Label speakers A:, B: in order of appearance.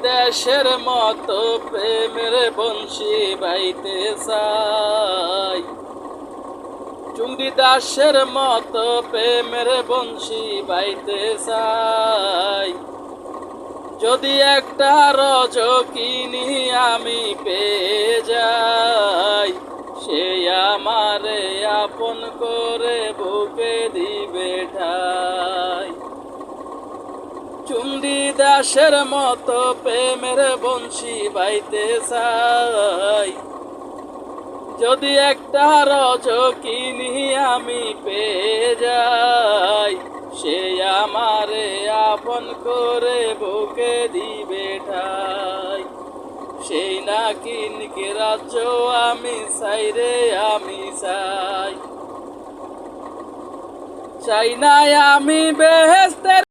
A: দেশের মতো প্রেমের বংশী বাইতে চাই, চুংরি দাসের মতো প্রেমের বংশী বাইতে চাই। যদি একটা রজকিনী আমি পেয়ে যাই, সে আমারে আপন করে বুকে দিবে ঠাই। চুংরি দাসের মতো প্রেমের বংশী বাইতে চাই, যদি একটা রজকিনী আমি পেয়ে যাই, সে আমারে আপন করে বুকে দিবে ঠাই। সেই নাকি নিকে রাজ্য আমি চাই রে, আমি চাই, চাই না আমি বেহেশতের